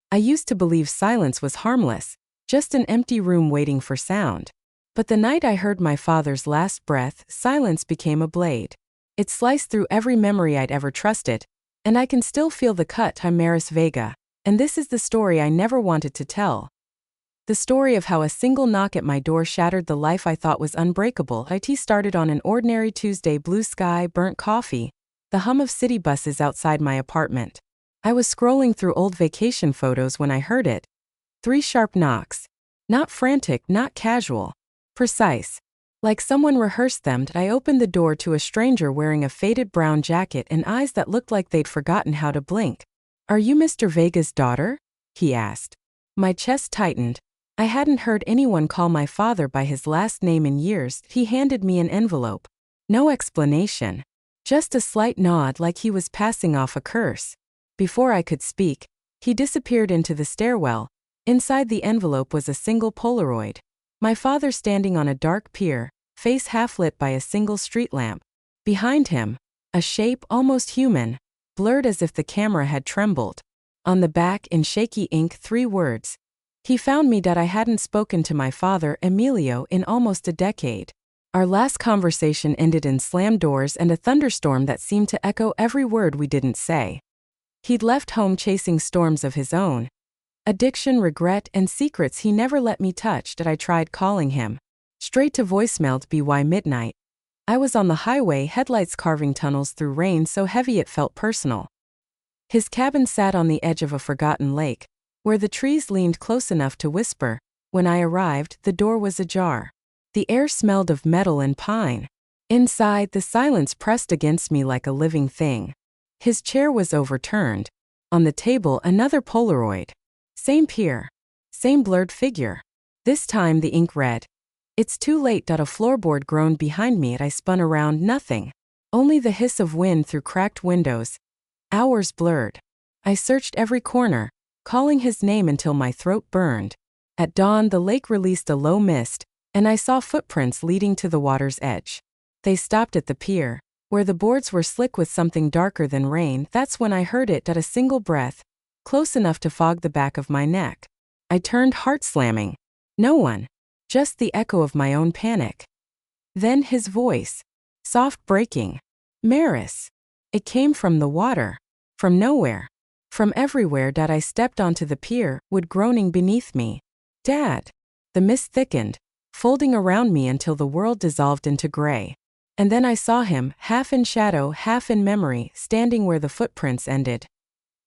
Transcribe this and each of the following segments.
I used to believe silence was harmless, just an empty room waiting for sound. But the night I heard my father's last breath, silence became a blade. It sliced through every memory I'd ever trusted, and I can still feel the cut. I'm Maris Vega, and this is the story I never wanted to tell. The story of how a single knock at my door shattered the life I thought was unbreakable. It started on an ordinary Tuesday: blue sky, burnt coffee, the hum of city buses outside my apartment. I was scrolling through old vacation photos when I heard it. 3 sharp knocks. Not frantic, not casual. Precise. Like someone rehearsed them. I opened the door to a stranger wearing a faded brown jacket and eyes that looked like they'd forgotten how to blink. "Are you Mr. Vega's daughter?" he asked. My chest tightened. I hadn't heard anyone call my father by his last name in years. He handed me an envelope. No explanation. Just a slight nod, like he was passing off a curse. Before I could speak, he disappeared into the stairwell. Inside the envelope was a single Polaroid. My father standing on a dark pier, face half lit by a single street lamp. Behind him, a shape almost human, blurred as if the camera had trembled. On the back, in shaky ink, 3 words. He found me. I hadn't spoken to my father, Emilio, in almost a decade. Our last conversation ended in slammed doors and a thunderstorm that seemed to echo every word we didn't say. He'd left home chasing storms of his own. Addiction, regret, and secrets he never let me touch. I tried calling him. Straight to voicemail. By midnight. I was on the highway, headlights carving tunnels through rain so heavy it felt personal. His cabin sat on the edge of a forgotten lake, where the trees leaned close enough to whisper. When I arrived, the door was ajar. The air smelled of metal and pine. Inside, the silence pressed against me like a living thing. His chair was overturned. On the table, another Polaroid. Same pier. Same blurred figure. This time the ink read. "It's too late." A floorboard groaned behind me. I spun around. Nothing. Only the hiss of wind through cracked windows. Hours blurred. I searched every corner, calling his name until my throat burned. At dawn, the lake released a low mist, and I saw footprints leading to the water's edge. They stopped at the pier, where the boards were slick with something darker than rain. That's when I heard it. A single breath, close enough to fog the back of my neck. I turned, heart slamming. No one. Just the echo of my own panic. Then his voice. Soft, breaking. "Maris." It came from the water. From nowhere. From everywhere. I stepped onto the pier, wood groaning beneath me. "Dad." The mist thickened, folding around me until the world dissolved into gray. And then I saw him, half in shadow, half in memory, standing where the footprints ended.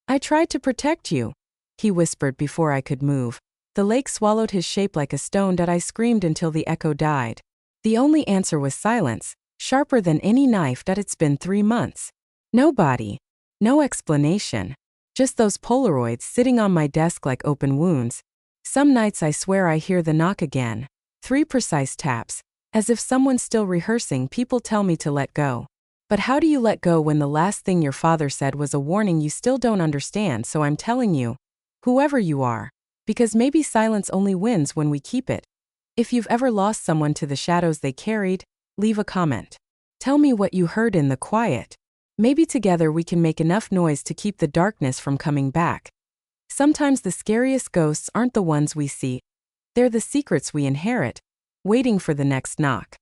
"I tried to protect you," he whispered before I could move. The lake swallowed his shape like a stone. I screamed until the echo died. The only answer was silence, sharper than any knife. It's been 3 months. No body. No explanation. Just those Polaroids sitting on my desk like open wounds. Some nights I swear I hear the knock again. 3 precise taps. As if someone's still rehearsing. People tell me to let go. But how do you let go when the last thing your father said was a warning you still don't understand? So I'm telling you, whoever you are, because maybe silence only wins when we keep it. If you've ever lost someone to the shadows they carried, leave a comment. Tell me what you heard in the quiet. Maybe together we can make enough noise to keep the darkness from coming back. Sometimes the scariest ghosts aren't the ones we see. They're the secrets we inherit, waiting for the next knock.